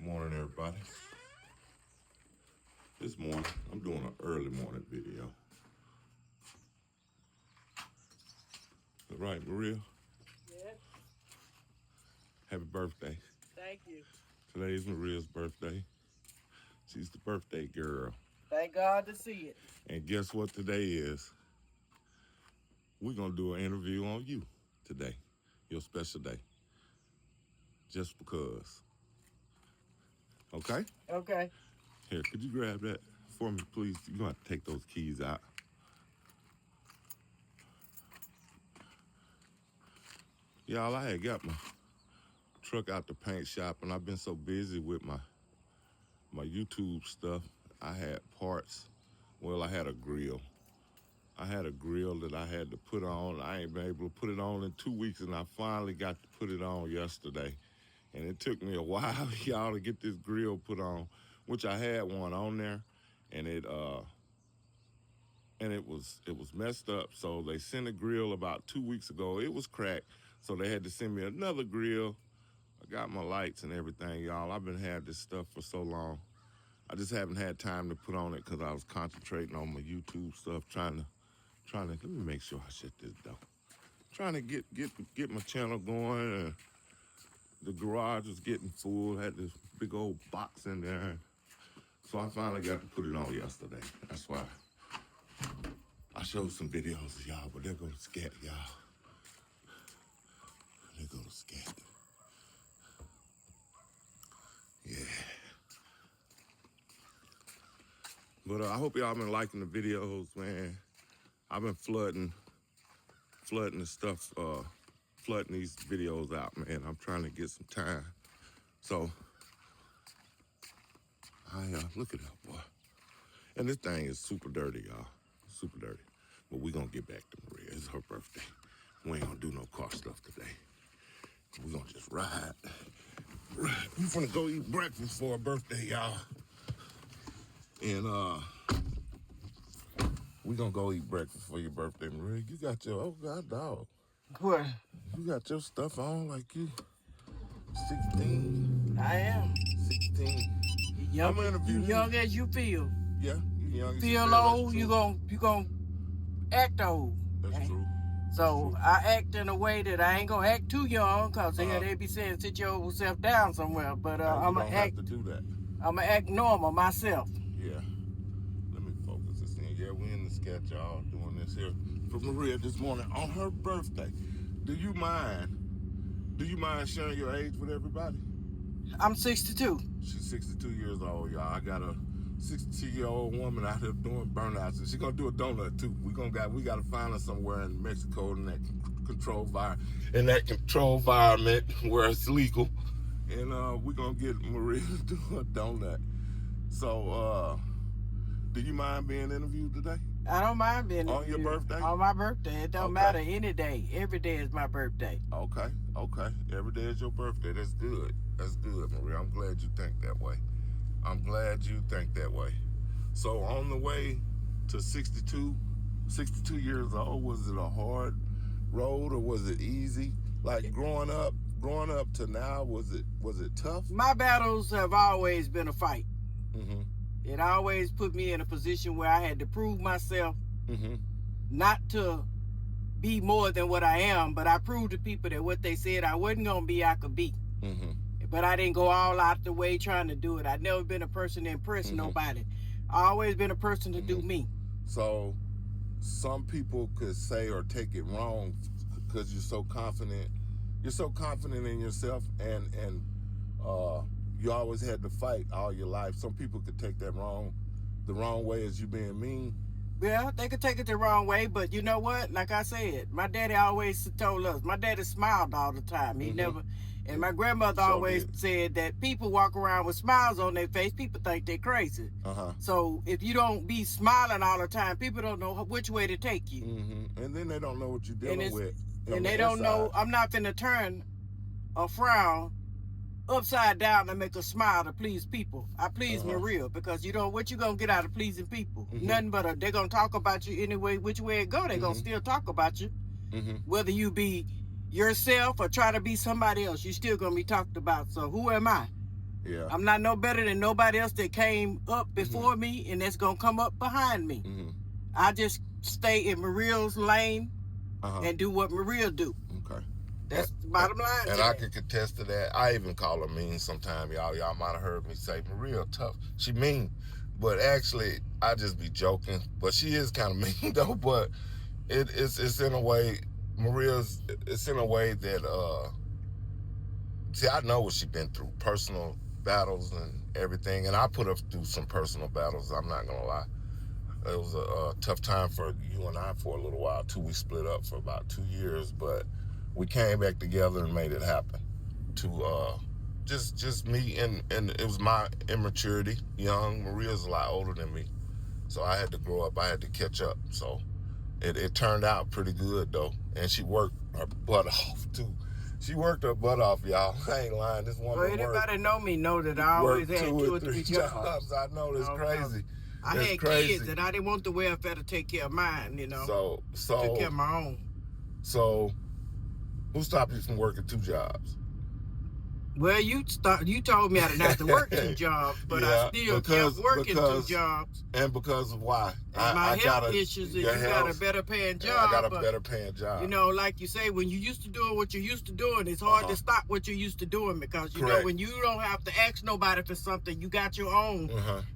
Morning, everybody. This morning, I'm doing an early morning video. All right, Maria? Yes. Happy birthday. Thank you. Today is Maria's birthday. She's the birthday girl. Thank God to see it. And guess what today is? We're going to do an interview on you today, your special day. Just because. Okay? Okay. Here, could you grab that for me, please? You're going to have to take those keys out. Y'all, I had got my truck out the paint shop, and I've been so busy with my YouTube stuff. I had parts. Well, I had a grill. I had a grill that I had to put on. I ain't been able to put it on in 2 weeks, and I finally got to put it on yesterday. And it took me a while, y'all, to get this grill put on, which I had one on there, and it was messed up. So they sent a grill about 2 weeks ago. It was cracked, so they had to send me another grill. I got my lights and everything, y'all. I've been had this stuff for so long. I just haven't had time to put on it because I was concentrating on my YouTube stuff, trying to. Let me make sure I shut this door. Trying to get my channel going. And the garage was getting full. Had this big old box in there. So I finally got to put it on yesterday. That's why I showed some videos of y'all, but there go the scat, y'all. There go the scat. Yeah. But I hope y'all been liking the videos, man. I've been flooding the stuff, flooding these videos out, man. I'm trying to get some time. So, look at that, boy. And this thing is super dirty, y'all. Super dirty. But we gonna get back to Maria. It's her birthday. We ain't gonna do no car stuff today. We gonna just ride. We finna go eat breakfast for her birthday, y'all. And, we gonna go eat breakfast for your birthday, Maria. You got your, oh God, dog. What? You got your stuff on like you 16. I am. 16. Young, I'm interviewing you. young as you feel. Yeah, you young as you Feel feel. old, you gonna act old. That's true. So I act in a way that I ain't gonna act too young, cause they be saying sit your old self down somewhere. But I'm gonna act. Have to do that. I'm gonna act normal myself. Yeah. Let me focus this in. Yeah, we in the sketch, y'all, doing this here for Maria this morning on her birthday. Do you mind sharing your age with everybody? I'm 62. She's 62 years old, y'all. I got a 62-year-old woman out here doing burnouts, and she's gonna do a donut too. We gotta find her somewhere in Mexico in that controlled environment where it's legal, and we're gonna get Maria to do a donut. So, do you mind being interviewed today? I don't mind being on your birthday. On my birthday, it don't matter any day. Every day is my birthday. Okay. Every day is your birthday. That's good. That's good, Maria. I'm glad you think that way. So on the way to 62 years old, was it a hard road or was it easy? Like growing up to now, was it tough? My battles have always been a fight. Mm-hmm. It always put me in a position where I had to prove myself, not to be more than what I am, but I proved to people that what they said I wasn't gonna be, I could be. But I didn't go all out the way trying to do it. I've never been a person to impress nobody. I always been a person to do me. So some people could say or take it wrong because you're so confident. You're so confident in yourself, and you always had to fight all your life. Some people could take that the wrong way as you being mean. Yeah, they could take it the wrong way, but you know what? Like I said, my daddy always told us. My daddy smiled all the time. He never. And my grandmother always said that people walk around with smiles on their face. People think they're crazy. So if you don't be smiling all the time, people don't know which way to take you. And then they don't know what you're dealing with. And they don't know. I'm not finna turn a frown upside down and make a smile to please people. I please Maria, because you know what you gonna get out of pleasing people? Nothing but they're gonna talk about you anyway. Which way it go, they're gonna still talk about you. Whether you be yourself or try to be somebody else, you're still gonna be talked about. So who am I? Yeah. I'm not no better than nobody else that came up before me and that's gonna come up behind me. I just stay in Maria's lane and do what Maria do. Okay. That's the bottom line. And I can contest to that. I even call her mean sometimes, y'all. Y'all might have heard me say Maria tough. She mean, but actually I just be joking. But she is kind of mean though. But it's in a way, it's in a way that see, I know what she been through, personal battles and everything, and I put her through some personal battles. I'm not gonna lie. It was a tough time for you and I for a little while too. We split up for about 2 years, but we came back together and made it happen. To just me, and it was my immaturity. Young Maria's a lot older than me, so I had to grow up. I had to catch up. So it turned out pretty good though, and she worked her butt off too. She worked her butt off, y'all. I ain't lying. This woman worked. Anybody know me know that I always had 2 or 3 jobs. I know, that's crazy. I had kids and I didn't want the welfare to take care of mine, you know. So took care of my own. So who stopped you from working 2 jobs? Well, you told me I didn't have to work 2 jobs, but I still kept working 2 jobs. And because of why? And my health issues, and you got a better paying job. I got a better paying job. You know, like you say, when you used to doing what you're used to doing, it's hard to stop what you're used to doing, because you know, when you don't have to ask nobody for something, you got your own.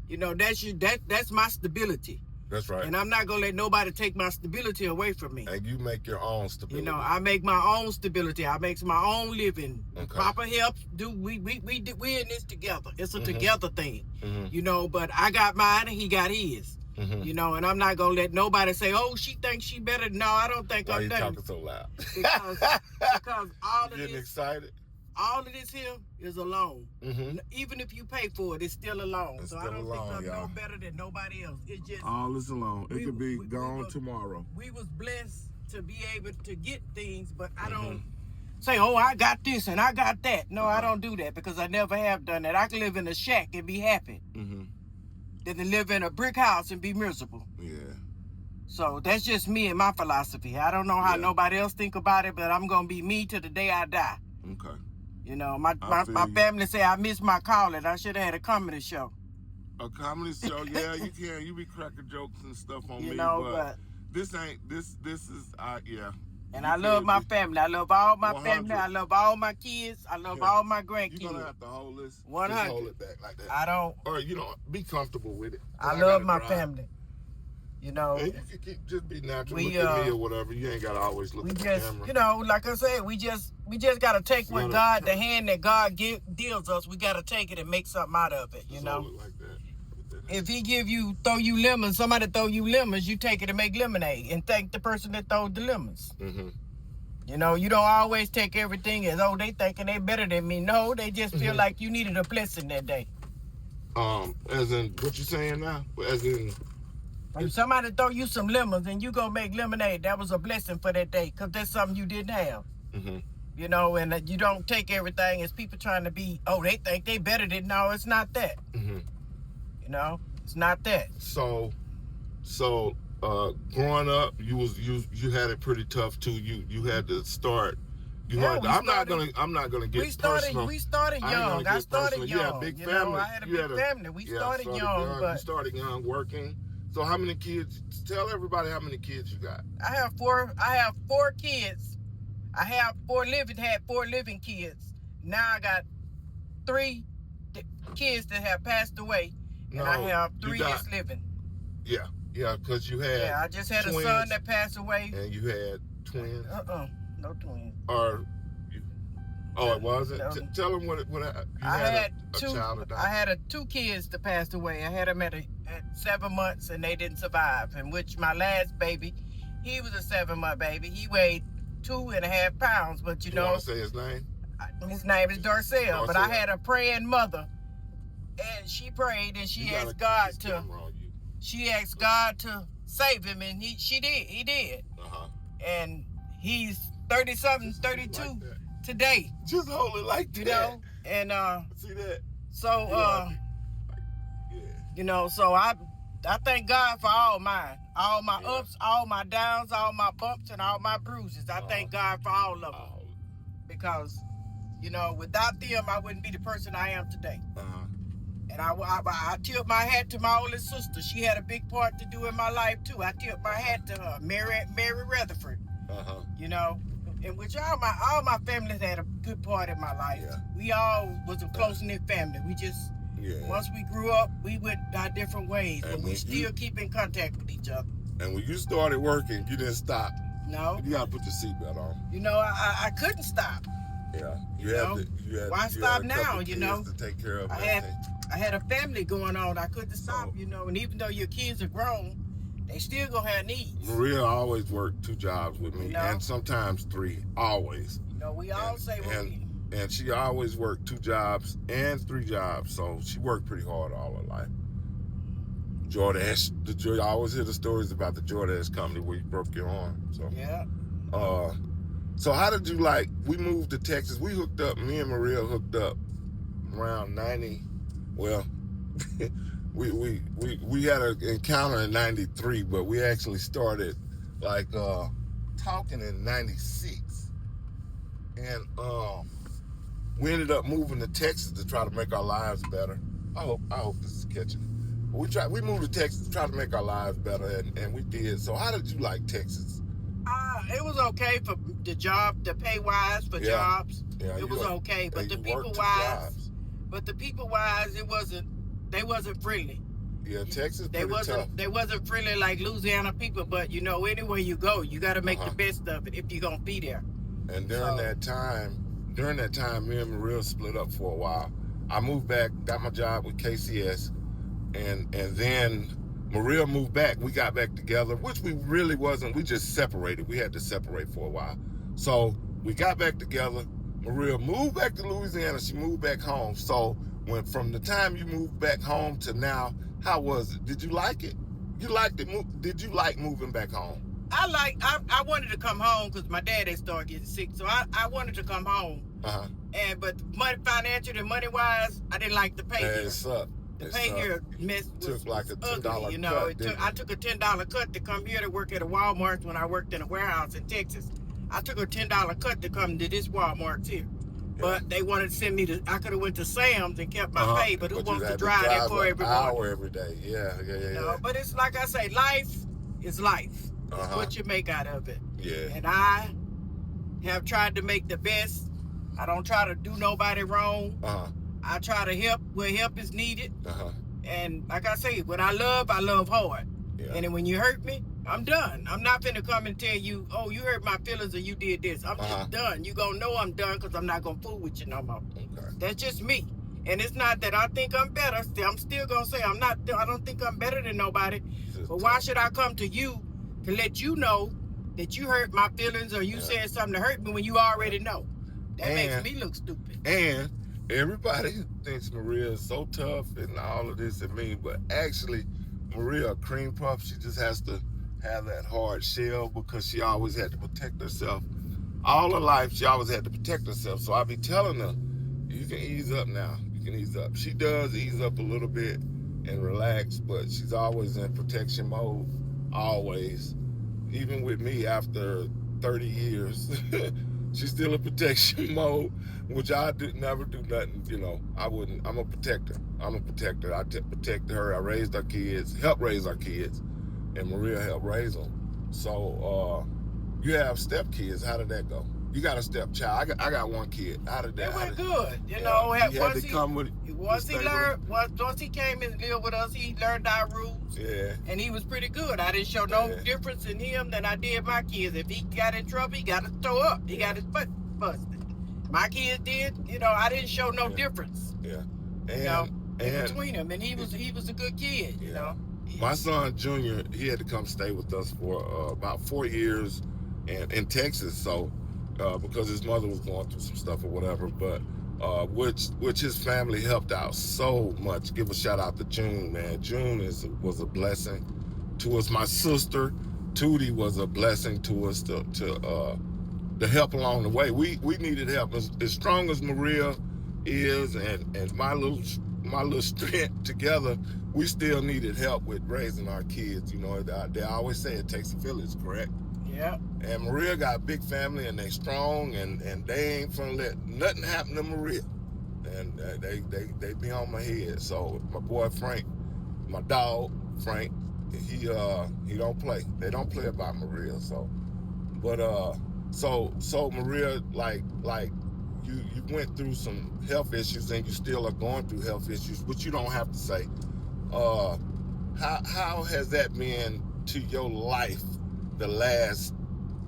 You know, that's my stability. That's right. And I'm not gonna let nobody take my stability away from me. And you make your own stability. You know, I make my own stability. I make my own living. Papa helps. We in this together. It's a together thing. You know, but I got mine and he got his. You know, and I'm not gonna let nobody say, "Oh, she thinks she better." No, I don't think I'm better. Why you talking so loud? Because all of getting this, excited. all of this here is a loan. Even if you pay for it, it's still a loan. So I don't think I'm no better than nobody else. It's just all is a loan. It could be gone tomorrow. We was blessed to be able to get things, but I don't say, "Oh, I got this and I got that." No, I don't do that, because I never have done that. I can live in a shack and be happy than to live in a brick house and be miserable. Yeah. So that's just me and my philosophy. I don't know how nobody else think about it, but I'm gonna be me to the day I die. Okay. You know, my family say I missed my calling. I should have had a comedy show. A comedy show, yeah, you can. You be cracking jokes and stuff on me, know, but this ain't this is yeah. And I love my family. I love all my family. I love all my kids. I love all my grandkids. You're gonna have to hold this. 100. Just hold it back like that. I don't. Or be comfortable with it. I love my family. You know. And you can just be natural. Look at me or whatever. You ain't gotta always look at the camera. You know, like I said, we just gotta take what God, the hand that God deals us. We gotta take it and make something out of it. You know. Like that. If he throw you lemons, somebody throw you lemons, you take it and make lemonade, and thank the person that throw the lemons. You know, you don't always take everything as, "Oh, they thinking they better than me." No, they just feel like you needed a blessing that day. As in what you saying now? As in, if somebody throw you some lemons and you go make lemonade, that was a blessing for that day, because that's something you didn't have. You know, and you don't take everything as people trying to be, "Oh, they think they better than." No, it's not that. You know, it's not that. So, growing up, you had it pretty tough too. You had to start. I'm not gonna get personal. We started young. I started young. You had a big family. I had a big family. We started young. But you started young, working. So how many kids? Tell everybody how many kids you got. I have 4 kids. I have 4 living kids. Now I got 3 kids that have passed away. And I have 3 that's living. Yeah, because you had. Yeah, I just had a son that passed away. And you had twins. No twins. It wasn't. Tell them what I had 2. I had 2 kids that passed away. I had them at 7 months, and they didn't survive. In which my last baby, he was a 7-month baby. He weighed 2.5 pounds. But you know, want to say his name? His name is Darcel. But I had a praying mother. And she prayed, and she asked God to. She asked God to save him, and she did. He did. And he's 30-something, 32 today. Just hold it like that. You know, and see that. So you know, so I thank God for all mine, all my ups, all my downs, all my bumps, and all my bruises. I thank God for all of them, because You know, without them, I wouldn't be the person I am today. Uh-huh. And I tip my hat to my oldest sister. She had a big part to do in my life too. I tip my hat to her, Mary Rutherford. Uh-huh. You know, in which all my families had a good part in my life. Yeah. We all was a close-knit family. We just once we grew up, we went our different ways, but we still keep in contact with each other. And when you started working, you didn't stop. No. You gotta put your seatbelt on. You know, I couldn't stop. Yeah. You had why stop now? You know, to take care of. I had a family going on. I couldn't stop. You know, and even though your kids are grown, they still gonna have needs. Maria always worked 2 jobs with me, and sometimes 3. Always. You know, we all say and she always worked 2 jobs and 3 jobs, so she worked pretty hard all her life. Jordache, I always hear the stories about the Jordache company where you broke your arm. So yeah. So how did you we moved to Texas? We hooked up, me and Maria hooked up around 90. Well, we had an encounter in 93, but we actually started talking in 96. And we ended up moving to Texas to try to make our lives better. I hope this is catching. We moved to Texas to try to make our lives better, and we did. So how did you like Texas? It was okay for the job, the pay wise for jobs. Yeah, it was okay, but the people wise, they wasn't friendly. Yeah, Texas. They wasn't friendly like Louisiana people. But you know, anywhere you go, you got to make the best of it if you're gonna be there. And during that time, me and Maria split up for a while. I moved back, got my job with KCS, and then Maria moved back. We got back together, which we really wasn't. We just separated. We had to separate for a while. So we got back together. Maria moved back to Louisiana. She moved back home. So from the time you moved back home to now, how was it? Did you like it? You liked it? Did you like moving back home? I wanted to come home because my dad had started getting sick. So I wanted to come home. But money wise, I didn't like the pay. It sucked. The pay here took like a $10 cut. You know, I took a $10 cut to come here to work at a Walmart when I worked in a warehouse in Texas. I took a $10 cut to come to this Walmart here. But they wanted to send me to. I could have went to Sam's and kept my pay, but who wants to drive that for every hour every day? Yeah. But it's like I say, life is life. It's what you make out of it. Yeah. And I have tried to make the best. I don't try to do nobody wrong. I try to help where help is needed. And like I say, when I love hard. Yeah. And then when you hurt me, I'm done. I'm not finna come and tell you, oh, you hurt my feelings or you did this. I'm just done. You gonna know I'm done because I'm not gonna fool with you no more. Okay. That's just me. And it's not that I think I'm better. I'm still gonna say I don't think I'm better than nobody. But why should I come to you to let you know that you hurt my feelings or you said something to hurt me when you already know? That makes me look stupid. And everybody thinks Maria is so tough and all of this and me, but actually Maria a cream puff. She just has to have that hard shell because she always had to protect herself. All her life, she always had to protect herself. So I be telling her, you can ease up now. You can ease up. She does ease up a little bit and relax, but she's always in protection mode, always. Even with me after 30 years, she's still in protection mode, which I never do nothing, you know. I'm a protector. I protect her. I raised our kids, helped raise our kids, and Maria helped raise them. So you have stepkids. How did that go? You got a stepchild. I got one kid. How did that? It went good. You know, once he came and lived with us, he learned our rules. Yeah. And he was pretty good. I didn't show no difference in him than I did my kids. If he got in trouble, he got to throw up. He got his butt busted. My kids did. You know, I didn't show no difference. Yeah. And between them, and he was a good kid. You know. My son Junior, he had to come stay with us for about 4 years, in Texas. So. Because his mother was going through some stuff or whatever, but which his family helped out so much. Give a shout out to June, man. June was a blessing to us. My sister Tootie was a blessing to us to help along the way. We needed help. As strong as Maria is and my little strength together, we still needed help with raising our kids. You know, they always say it takes a village, correct? Yeah. And Maria got a big family, and they strong, and they ain't finna let nothing happen to Maria. And they be on my head. So my boy Frank, my dog Frank, he don't play. They don't play about Maria. So, but so Maria, like you went through some health issues, and you still are going through health issues, which you don't have to say. How has that been to your life the last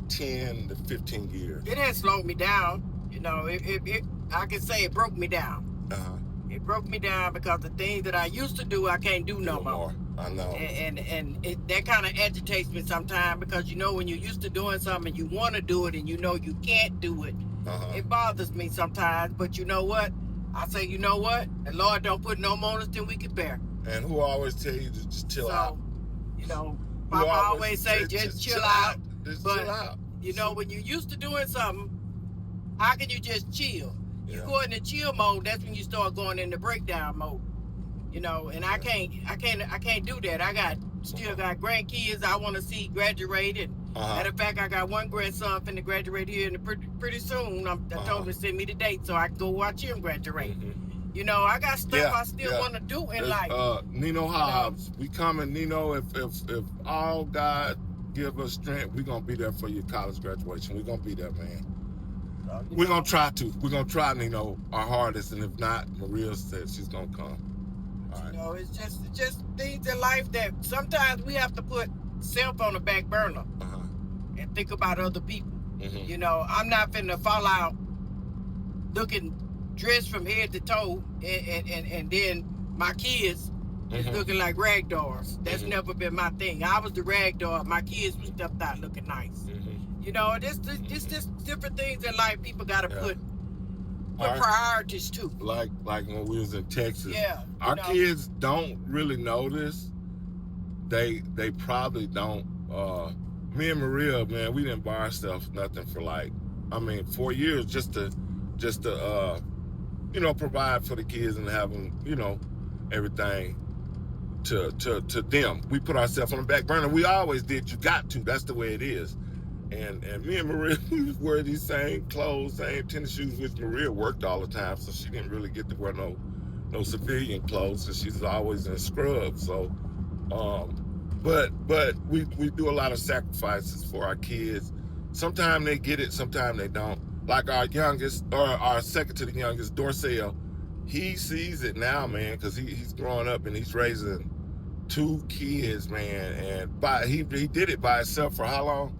10 to 15 years? It has slowed me down. You know, I can say it broke me down. It broke me down because the things that I used to do, I can't do no more. I know. And that kind of agitates me sometimes, because, you know, when you're used to doing something and you want to do it and you know you can't do it, it bothers me sometimes. But you know what? I say, you know what? The Lord don't put no more on us than we can bear. And who always tell you to just chill out? You know, Papa always say, just chill out. Just but, chill out. You know, when you're used to doing something, how can you just chill? Yeah. You go in the chill mode, that's when you start going in the breakdown mode. You know, and I can't do that. Still got grandkids I want to see graduate. And matter of fact, I got one grandson finna graduate here in pretty soon. I told him to send me the date so I can go watch him graduate. You know, I got stuff I still want to do in life. Nino Hobbs, we coming, Nino. If all God give us strength, we're gonna be there for your college graduation. We're gonna be there, man. We're gonna try to. We're gonna try, Nino, our hardest, and if not, Maria said she's gonna come. All right. You know, it's just things in life that sometimes we have to put self on the back burner and think about other people. You know, I'm not finna fall out looking dressed from head to toe, and then my kids is looking like rag dolls. That's never been my thing. I was the rag doll. My kids were stepped out looking nice. You know, this just different things in life. People got to put priorities too. Like when we was in Texas. Yeah. Our kids don't really know this. They probably don't. Me and Maria, man, we didn't buy ourselves nothing for 4 years just to provide for the kids and have them, everything to them. We put ourselves on the back burner. We always did. You got to. That's the way it is. And me and Maria, we wear these same clothes, same tennis shoes, which Maria worked all the time, so she didn't really get to wear no civilian clothes, so she's always in scrubs. So, but we do a lot of sacrifices for our kids. Sometimes they get it, sometimes they don't. Like our youngest, or our second to the youngest, Dorcel, he sees it now, man, because he's growing up and he's raising 2 kids, man. And he did it by himself for how long?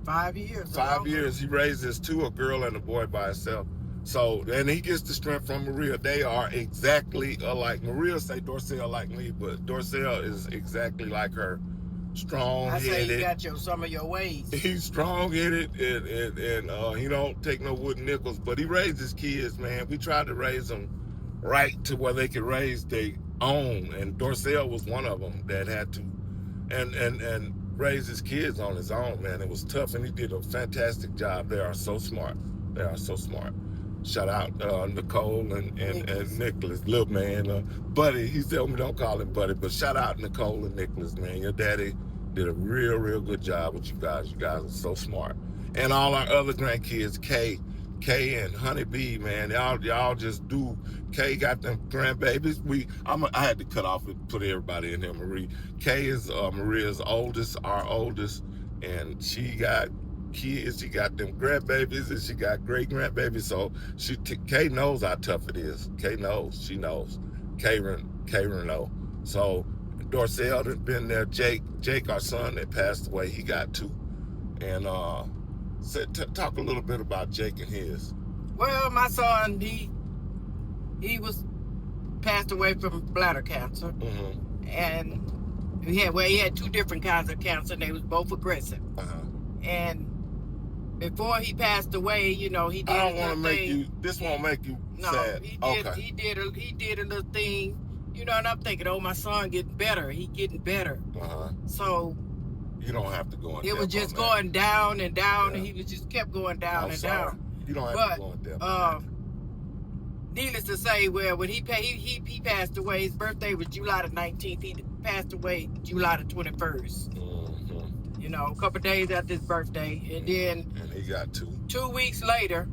5 years. 5 years. He raises 2, a girl and a boy, by himself. So, and he gets the strength from Maria. They are exactly alike. Maria say Dorcel like me, but Dorcel is exactly like her. Strong-headed. I say he got some of your ways. He's strong-headed, and he don't take no wooden nickels, but he raised his kids, man. We tried to raise them right to where they could raise their own, and Dorcel was one of them that had to, and raise his kids on his own, man. It was tough, and he did a fantastic job. They are so smart. They are so smart. Shout out Nicole and Nicholas, little man, Buddy. He told me don't call him Buddy, but shout out Nicole and Nicholas, man. Your daddy did a real good job with you guys. You guys are so smart. And all our other grandkids, Kay and Honeybee, man, y'all just do. Kay got them grandbabies. I had to cut off and put everybody in here. Kay is Maria's oldest, our oldest, and she got kids. She got them grandbabies, and she got great grandbabies. So Kay knows how tough it is. Kay knows. She knows. Karen know. So Dorcel has been there. Jake, our son that passed away, he got 2. And talk a little bit about Jake and his. Well, my son, he was passed away from bladder cancer, and he had 2 different kinds of cancer, and they was both aggressive. And before he passed away, he did. I don't want to make you. This won't make you sad. He did a little thing, and I'm thinking, oh, my son getting better. He getting better. So you don't have to go in. It was just going down and down, and he was just kept going down down. You don't have to go in depth. Needless to say, when he passed away, his birthday was July the 19th. He passed away July the 21st. You know, a couple days after his birthday, and then he got 2 weeks later,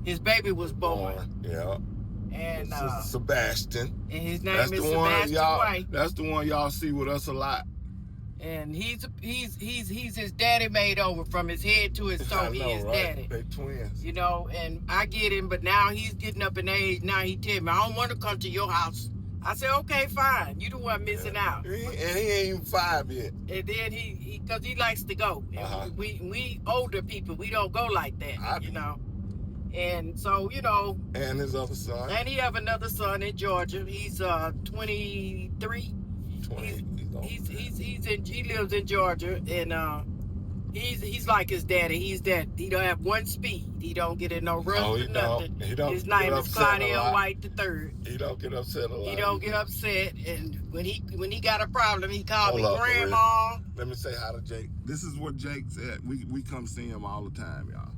his baby was born. Yeah. And Sebastian. And his name is Sebastian White. That's the one y'all see with us a lot. And he's his daddy made over from his head to his toe. He is daddy. They twins. You know, and I get him, but now he's getting up in age. Now he tell me, I don't want to come to your house. I said, okay, fine. You the one missing out. And he ain't even 5 yet. And then because he likes to go. And we older people, we don't go like that, you know. And so, you know. And his other son. And he have another son in Georgia. He's 23. He lives in Georgia, and he's like his daddy. He don't have one speed. He don't get in no rush or nothing. His name is Claudel White III. He don't get upset a lot. He don't get upset, and when he got a problem, he called me Grandma. Let me say hi to Jake. This is what Jake said. We come see him all the time, y'all.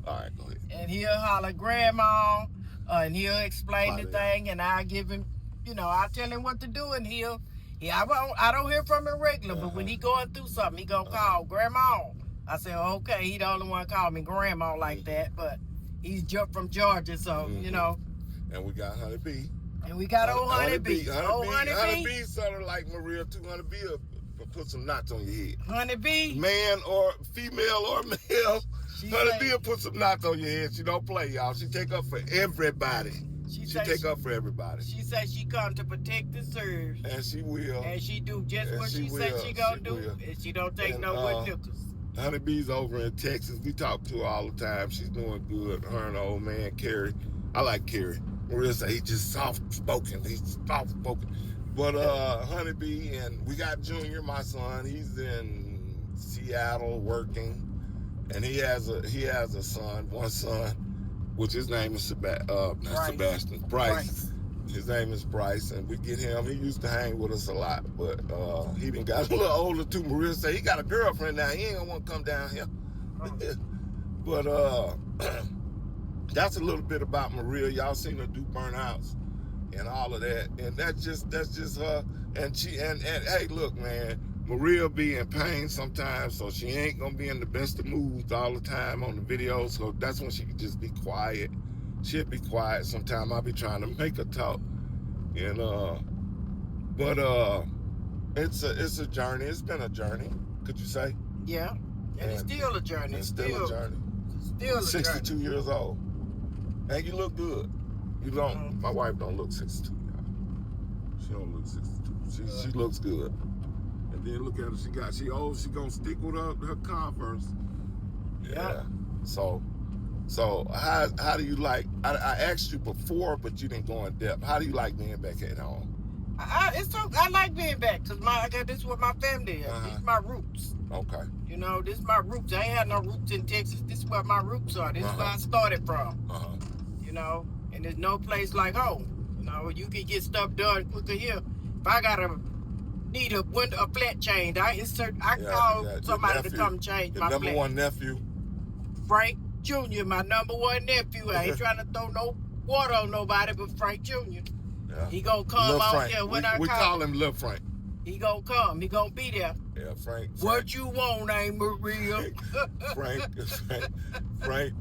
All right, go ahead. And he'll holler Grandma, and he'll explain the thing, and I give him, you know, I tell him what to do, and I don't hear from him regular, but when he going through something, he gonna call Grandma. I said, okay, he the only one call me Grandma like that, but he's from Georgia, so, you know. And we got Honey B. And we got old Honey B. Honey B sort of like Maria too. Honey B will put some knots on your head. Honey B. Man or female or male. Honey B will put some knots on your head. She don't play, y'all. She take up for everybody. She take up for everybody. She said she come to protect and serve. And she will. And she do just what she said she gonna do. And she don't take no wood nickels. Honey B's over in Texas. We talk to her all the time. She's doing good. Her and the old man, Kerry. I like Kerry. Maria say he's just soft-spoken. He's soft-spoken. But Honey B, and we got Junior, my son. He's in Seattle working. And he has a son, one son, which his name is Sebastian. Bryce. His name is Bryce, and we get him. He used to hang with us a lot, but he done got a little older too. Maria say he got a girlfriend now. He ain't gonna want to come down here. But that's a little bit about Maria. Y'all seen her do burnouts and all of that, and that's just her. And hey, look, man, Maria be in pain sometimes, so she ain't gonna be in the best of moods all the time on the videos. So that's when she can just be quiet. She'll be quiet. Sometimes I'll be trying to make her talk, and but it's a journey. It's been a journey, could you say? Yeah, and it's still a journey. It's still a journey. Still a 62 journey. years old, and you look good. You don't. My wife don't look 62, y'all. She don't look 62. She looks good. And then look at her. She old. She gonna stick with her Converse. Yeah. So how do you like? I asked you before, but you didn't go in depth. How do you like being back at home? I like being back because this is what my family is. This is my roots. Okay. You know, this is my roots. I ain't had no roots in Texas. This is where my roots are. This is where I started from. You know, and there's no place like home. You know, you can get stuff done quicker here. If I need a flat change, I call somebody to come change my flat. Number one nephew. Frank Jr., my number one nephew. I ain't trying to throw no water on nobody but Frank Jr. Yeah. He gonna come out here when I call. We call him Lil Frank. He gonna come. He gonna be there. Yeah, Frank. What you want, ain't Maria?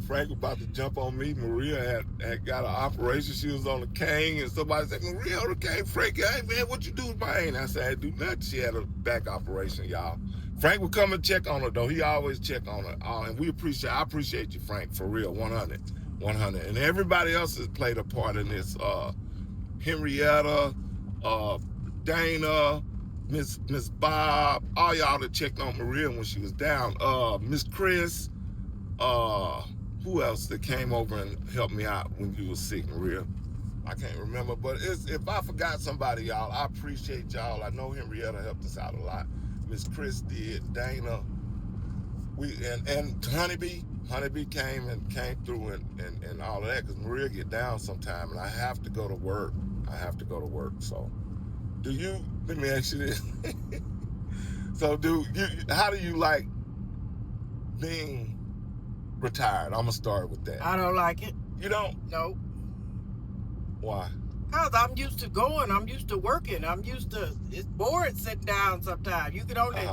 Frank about to jump on me. Maria had got an operation. She was on the cane, and somebody said, Maria on the cane. Frank, hey man, what you do with my hand? I said, I do nothing. She had a back operation, y'all. Frank would come and check on her, though. He always check on her. And I appreciate you, Frank, for real, 100. And everybody else has played a part in this. Henrietta, Dana, Miss Bob, all y'all that checked on Maria when she was down. Miss Chris, who else that came over and helped me out when you was sick, Maria? I can't remember, but if I forgot somebody, y'all, I appreciate y'all. I know Henrietta helped us out a lot. Miss Chris did, Dana, and Honeybee came through and all of that, because Maria get down sometime and I have to go to work. So let me ask you this. So how do you like being retired? I'm gonna start with that. I don't like it. You don't? No. Why? Because I'm used to going. I'm used to working. It's boring sitting down sometimes. You can only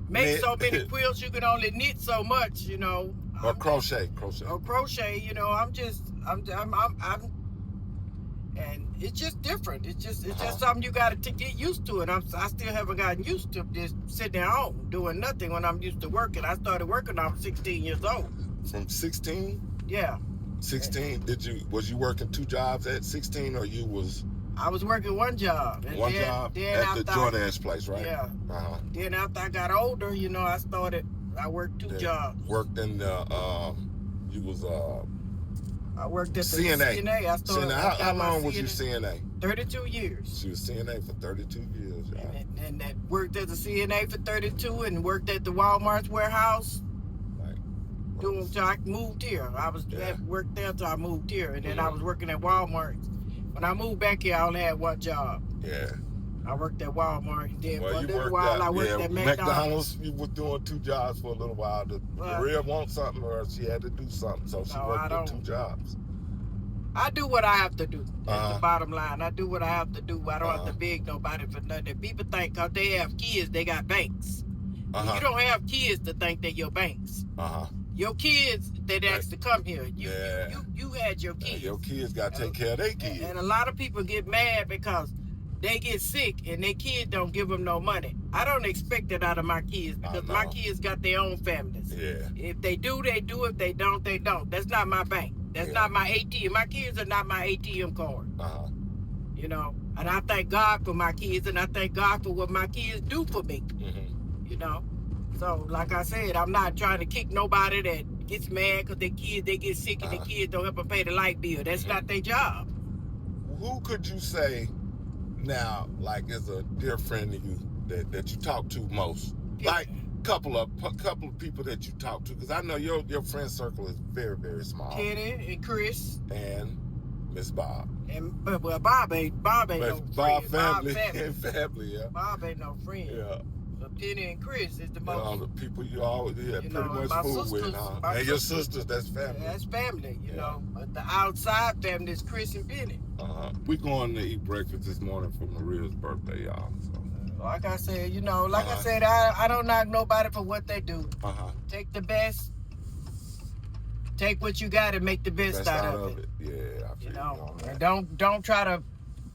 make so many quilts. You can only knit so much, you know. Or crochet. Or crochet, you know. I'm and it's just different. It's just something you got to get used to. And I still haven't gotten used to just sitting at home doing nothing when I'm used to working. I started working when I was 16 years old. From 16? Yeah. 16. Was you working 2 jobs at 16, or you was? I was working one job. And one job at the DoorDash place, right? Yeah. Then after I got older, you know, I worked 2 jobs. Worked in you was I worked at the CNA. CNA. I started. How long was you CNA? 32 years. She was CNA for 32 years. Yeah. And worked at the CNA for 32 and worked at the Walmart's warehouse. Until I moved here. I worked there until I moved here. And then I was working at Walmart. When I moved back here, I only had one job. Yeah. I worked at Walmart. Then for a little while, I worked at McDonald's. You were doing 2 jobs for a little while. Maria wanted something, or she had to do something, so she worked at 2 jobs. I do what I have to do. That's the bottom line. I do what I have to do. I don't have to beg nobody for nothing. People think because they have kids, they got banks. You don't have kids to think they're your banks. Your kids, they asked to come here. You had your kids. Your kids got to take care of their kids. And a lot of people get mad because they get sick and their kids don't give them no money. I don't expect that out of my kids because my kids got their own families. Yeah. If they do, they do. If they don't, they don't. That's not my bank. That's not my ATM. My kids are not my ATM card. You know, and I thank God for my kids, and I thank God for what my kids do for me. You know, so like I said, I'm not trying to kick nobody that gets mad because their kids, they get sick and their kids don't help them pay the light bill. That's not their job. Who could you say now, like as a dear friend of you that you talk to most? Like couple of people that you talk to, because I know your friend circle is very, very small. Kenny and Chris and Miss Bob. And Bob ain't no friend. Bob family. Yeah. Bob ain't no friend. Yeah. But Penny and Chris is the most. All the people you always pretty much fool with, huh? And your sisters, that's family. That's family, you know. But the outside family is Chris and Penny. We going to eat breakfast this morning for Maria's birthday, y'all. So. Like I said, you know, I said, I don't knock nobody for what they do. Take the best. Take what you got and make the best out of it. Yeah, I feel you know. And don't try to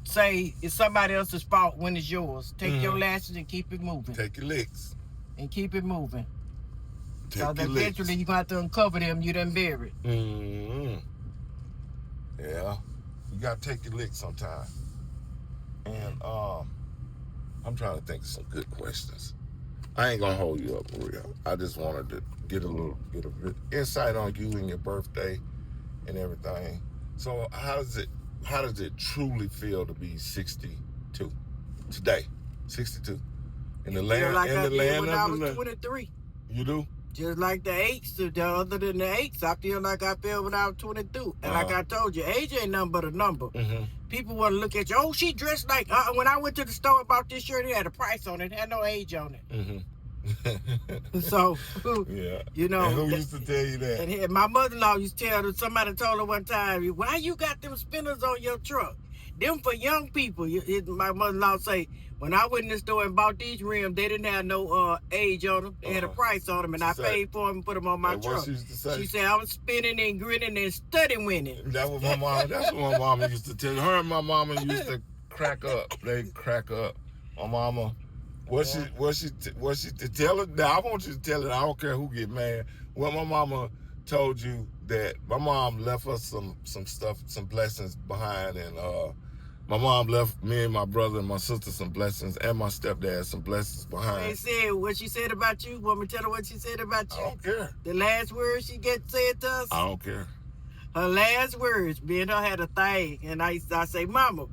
say it's somebody else's fault when it's yours. Take your lashes and keep it moving. Take your licks. And keep it moving. Take your eventually you're going to have to uncover them you done buried. Yeah. You got to take your licks sometime. And I'm trying to think of some good questions. I ain't gonna hold you up, Maria. I just wanted to get a bit insight on you and your birthday and everything. So how does it truly feel to be 62 today? 62 in the land like in the land when of I was the 23. You do? Just like the 8s, other than the 8s, I feel like I felt when I was 22. And like I told you, age ain't nothing but a number. People want to look at you, oh, she dressed like, when I went to the store about this shirt, it had a price on it, it had no age on it. So, you know. And who used to tell you that? And my mother-in-law used to tell her, somebody told her one time, why you got them spinners on your truck? Them for young people. My mother-in-law say, when I went in the store and bought these rims, they didn't have no age on them. They had a price on them, and I paid for them and put them on my truck. She said, I was spinning and grinning and studying winning. That's what my mama used to tell. Her and my mama used to crack up. They crack up. My mama, what she tell it? Now I want you to tell it. I don't care who get mad. Well, my mama told you that my mom left us some stuff, some blessings behind, and my mom left me and my brother and my sister some blessings, and my stepdad some blessings behind. They said what she said about you. Want me to tell her what she said about you? I don't care. The last words she said to us? I don't care. Her last words, me and her had a thing, and I say, Mama,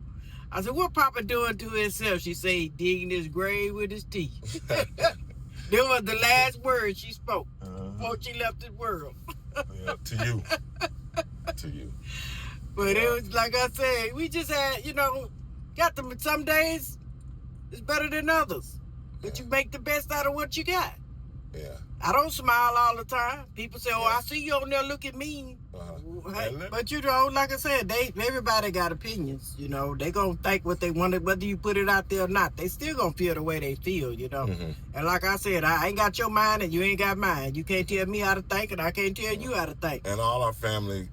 I said, what Papa doing to himself? She said, he digging his grave with his teeth. Them was the last words she spoke before she left this world. Yeah, to you. To you. But it was like I said, we just had, got them. Some days it's better than others. But you make the best out of what you got. Yeah. I don't smile all the time. People say, "Oh, I see you on there looking mean." Hey, but you know, like I said, everybody got opinions. You know, they gonna think what they want, whether you put it out there or not. They still gonna feel the way they feel. You know, and like I said, I ain't got your mind and you ain't got mine. You can't tell me how to think, and I can't tell you how to think. And all our family,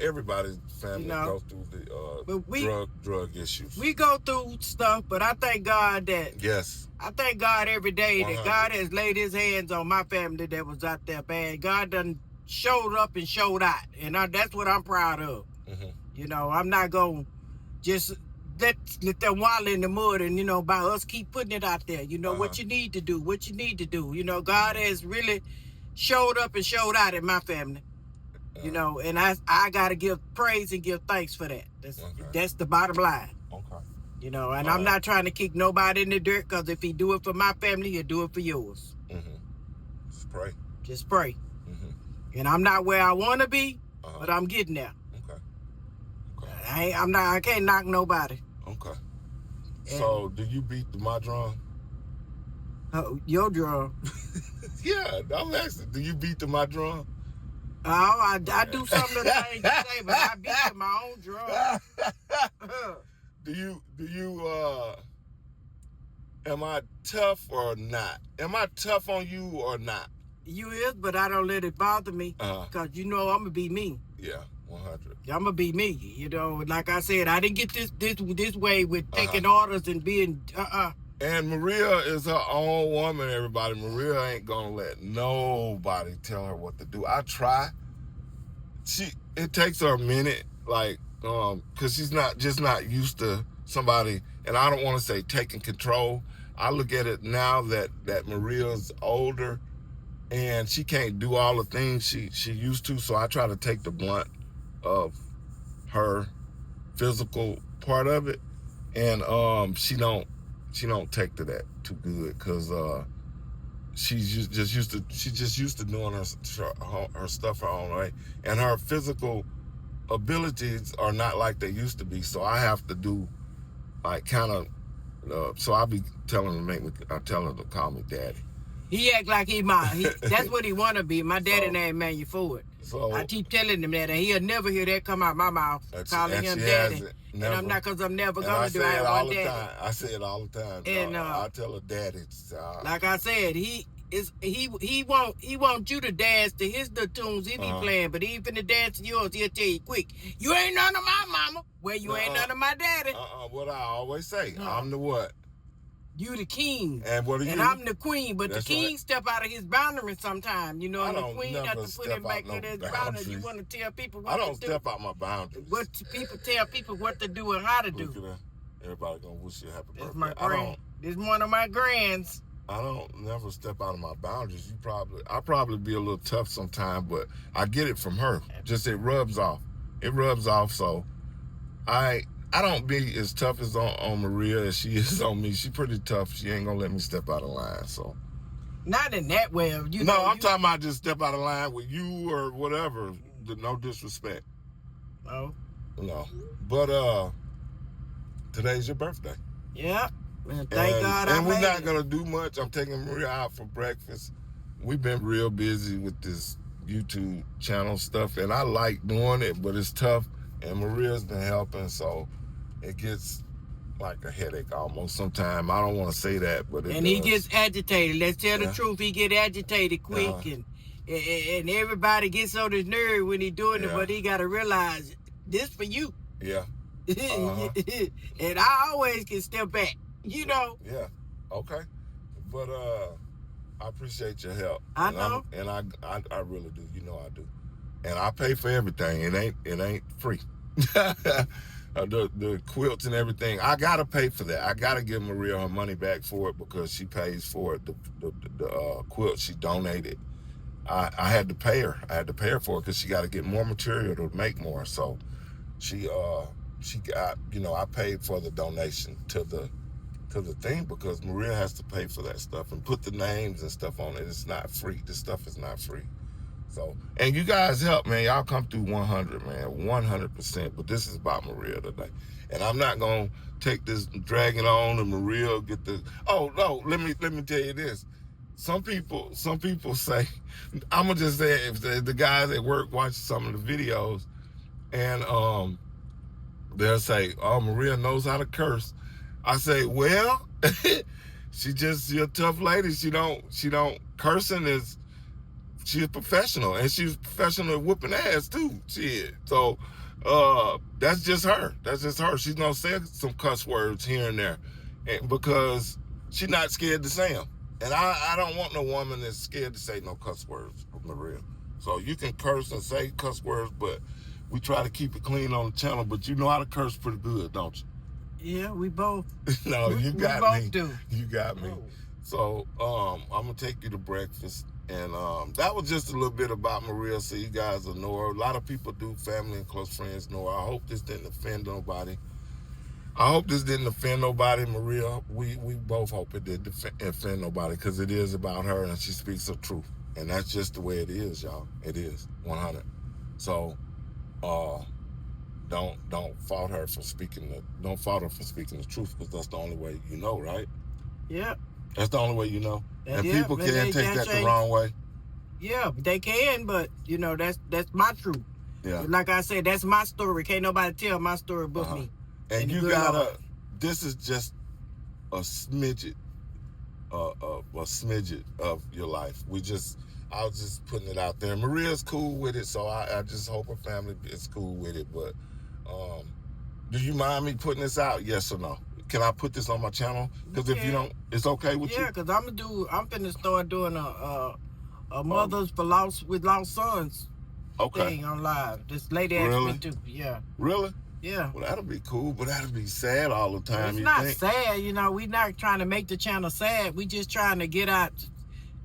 everybody's family goes through the drug issues. We go through stuff, but I thank God that. Yes. I thank God every day that God has laid his hands on my family that was out there bad. God done showed up and showed out. And that's what I'm proud of. You know, I'm not going to just let them wallow in the mud and, you know, by us keep putting it out there. You know, what you need to do, what you need to do. You know, God has really showed up and showed out in my family. You know, and I got to give praise and give thanks for that. That's the bottom line. Okay. You know, and I'm not trying to kick nobody in the dirt, because if he do it for my family, he'll do it for yours. Just pray. Just pray. And I'm not where I want to be, but I'm getting there. Okay. I can't knock nobody. Okay. So, do you beat my drum? Your drum? Yeah, I'm asking. Do you beat my drum? Oh, I do something that I ain't say, but I beat to my own drum. Do you am I tough or not? Am I tough on you or not? You is, but I don't let it bother me, because you know I'm gonna be me. Yeah, 100. I'm gonna be me. You know, like I said, I didn't get this way with taking orders and being And Maria is her own woman, everybody. Maria ain't gonna let nobody tell her what to do. I try. It takes her a minute, like, because she's not used to somebody, and I don't want to say taking control. I look at it now that Maria's older, and she can't do all the things she used to, so I try to take the blunt of her physical part of it, and she don't take to that too good, because she's just used to doing her stuff her own way, and her physical abilities are not like they used to be, so I have to do like kind of so I be telling her to call me daddy. He act like that's what he want to be. My daddy name Manuel Ford. So I keep telling him that, and he'll never hear that come out my mouth, calling him daddy. And I'm not, because I'm never going to do it. I say it all the time. And I tell her daddy. Like I said, he want you to dance to his little tunes he be playing, but he ain't finna dance to yours. He'll tell you quick, you ain't none of my mama. Well, you ain't none of my daddy. What I always say, I'm the what? You the king. And what are you? And I'm the queen, but the king step out of his boundaries sometimes. You know, and the queen have to put him back in his boundaries. You want to tell people what to do. I don't step out my boundaries. What people tell people what to do and how to do. Everybody gonna wish you a happy birthday. This is one of my grands. I don't never step out of my boundaries. I probably be a little tough sometimes, but I get it from her. Just it rubs off. So I don't be as tough as on Maria as she is on me. She pretty tough. She ain't gonna let me step out of line. So not in that way. I'm talking about just step out of line with you or whatever. No disrespect. Oh. No. But today's your birthday. Yeah. And thank God and we're not gonna do much. I'm taking Maria out for breakfast. We've been real busy with this YouTube channel stuff, and I like doing it, but it's tough. And Maria's been helping, so it gets like a headache almost sometimes. I don't want to say that, but he gets agitated. Let's tell the truth. He get agitated quick, and everybody gets on his nerve when he doing it. But he got to realize this for you. Yeah. And I always can step back. You know. Yeah. Okay. But I appreciate your help. I know. I really do. You know I do. And I pay for everything. It ain't free. The quilts and everything. I gotta pay for that. I gotta give Maria her money back for it, because she pays for it. The quilt she donated. I had to pay her. I had to pay her for it, because she got to get more material to make more. So she got, I paid for the donation to the thing, because Maria has to pay for that stuff and put the names and stuff on it. It's not free. This stuff is not free. So, and you guys help, man. Y'all come through 100, man, 100%. But this is about Maria today, and I'm not gonna take this dragging on and Maria get the. Oh no, let me tell you this. some people say, I'm gonna just say it, if the guys at work watch some of the videos, and they'll say, "Oh, Maria knows how to curse." I say, "Well, she's a tough lady. She don't cursing is." She's a professional, and she's professional at whooping ass too. Shit. So that's just her. That's just her. She's gonna say some cuss words here and there, because she's not scared to say them. And I don't want no woman that's scared to say no cuss words, Maria. So you can curse and say cuss words, but we try to keep it clean on the channel. But you know how to curse pretty good, don't you? Yeah, we both. No, you got we me. both do. You got me. So I'm gonna take you to breakfast. And that was just a little bit about Maria, so you guys will know her. A lot of people do, family and close friends know her. I hope this didn't offend nobody. Maria. We both hope it didn't offend nobody, because it is about her, and she speaks the truth. And that's just the way it is, y'all. It is 100. So don't fault her for speaking the truth, because that's the only way you know, right? Yep. That's the only way you know. And yeah, people can take that the wrong way. Yeah, they can, but you know, that's my truth. Yeah. Like I said, that's my story. Can't nobody tell my story but me. And you gotta, this is just a smidget of your life. I was just putting it out there. Maria's cool with it, so I just hope her family is cool with it. But do you mind me putting this out? Yes or no? Can I put this on my channel? Because if you don't, it's okay with you? Yeah, because I'm finna start doing a mothers for lost sons thing on live. This lady asked me to. Yeah. Really? Yeah. Well, that'll be cool, but that'll be sad all the time. It's not sad, you know. We're not trying to make the channel sad. We just trying to get out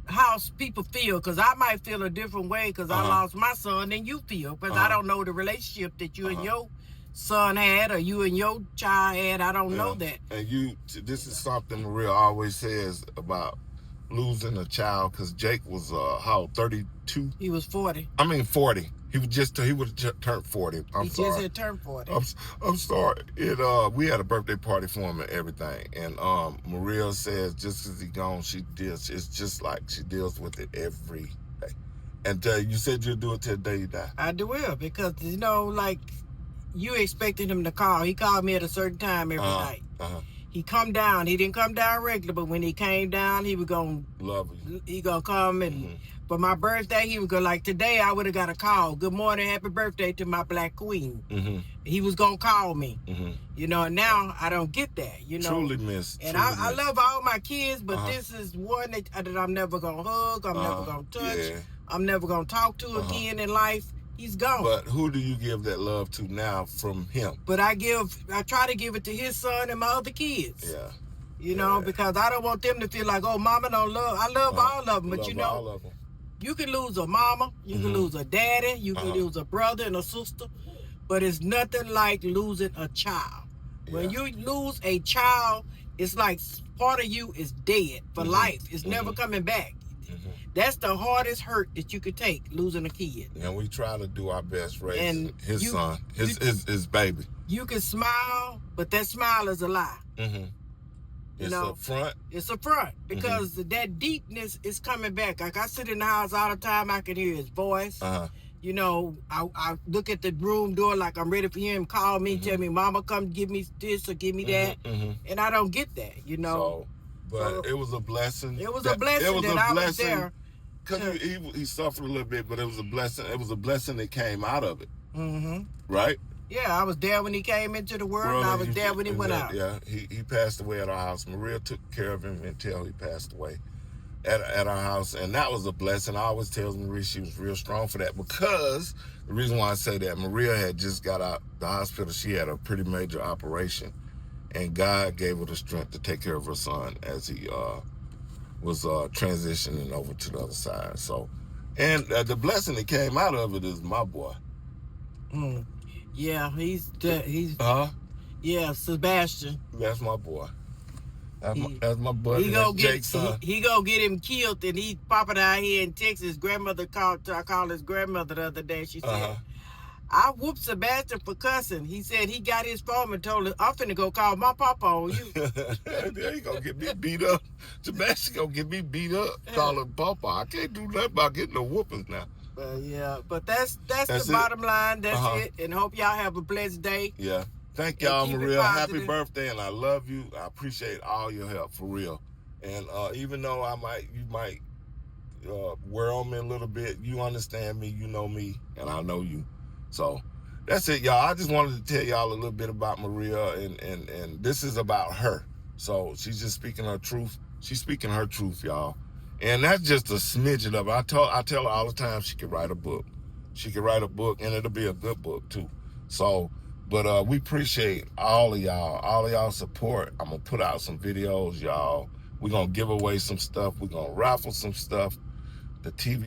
how people feel, because I might feel a different way because I lost my son than you feel, because I don't know the relationship that you and your son had, or you and your child had. I don't know that. And this is something Maria always says about losing a child, because Jake was how 32? He was 40. I mean 40. He would just turned 40. I'm sorry. He just had turned 40. I'm sorry. We had a birthday party for him and everything. And Maria says just as he gone, it's just like she deals with it every day. And you said you'll do it till the day you die. I do will, because you know, like, you expected him to call. He called me at a certain time every night. He come down. He didn't come down regular, but when he came down, he was gonna love you. He gonna come and for my birthday, he would go like, today I would have got a call. Good morning, happy birthday to my black queen. He was gonna call me. You know, and now I don't get that. You know, truly miss. And I love all my kids, but this is one that I'm never gonna hug. I'm never gonna touch. Yeah. I'm never gonna talk to again in life. He's gone. But who do you give that love to now from him? But I try to give it to his son and my other kids. Yeah. You know, because I don't want them to feel like, oh, mama don't love. I love all of them, but you know, you can lose a mama, you can lose a daddy, you can lose a brother and a sister, but it's nothing like losing a child. When you lose a child, it's like part of you is dead for life. It's never coming back. That's the hardest hurt that you could take, losing a kid. And we try to do our best raising his son, his baby. You can smile, but that smile is a lie. It's a front. It's a front, because that deepness is coming back. Like, I sit in the house all the time, I can hear his voice. You know, I look at the room door like I'm ready for him, call me, tell me, mama, come give me this or give me that. And I don't get that, you know. But it was a blessing. It was a blessing that I was there. Because he suffered a little bit, but it was a blessing. It was a blessing that came out of it. Right? Yeah, I was there when he came into the world, and I was there when he went out. Yeah, he passed away at our house. Maria took care of him until he passed away at our house, and that was a blessing. I always tell Maria she was real strong for that, because the reason why I say that, Maria had just got out the hospital. She had a pretty major operation, and God gave her the strength to take care of her son as he was transitioning over to the other side. So, and the blessing that came out of it is my boy. Yeah, he's yeah, Sebastian. That's my boy. That's my buddy. Jake's son. He go get him killed, and he popping out here in Texas. Grandmother called. I called his grandmother the other day. She said, I whooped Sebastian for cussing. He said he got his phone and told him, I'm finna go call my papa on you. There you gonna get me beat up. Sebastian gonna get me beat up calling papa. I can't do nothing about getting no whoopings now. Yeah, but that's the bottom line. That's it. And hope y'all have a blessed day. Yeah. Thank y'all, Maria. Happy birthday, and I love you. I appreciate all your help, for real. And even though you might wear on me a little bit, you understand me, you know me, and I know you. So that's it, y'all. I just wanted to tell y'all a little bit about Maria, and this is about her. So she's just speaking her truth. She's speaking her truth, y'all. And that's just a smidgen of it. I tell her all the time she could write a book. She could write a book, and it'll be a good book, too. So, but we appreciate all of y'all support. I'm going to put out some videos, y'all. We're going to give away some stuff. We're going to raffle some stuff. The TV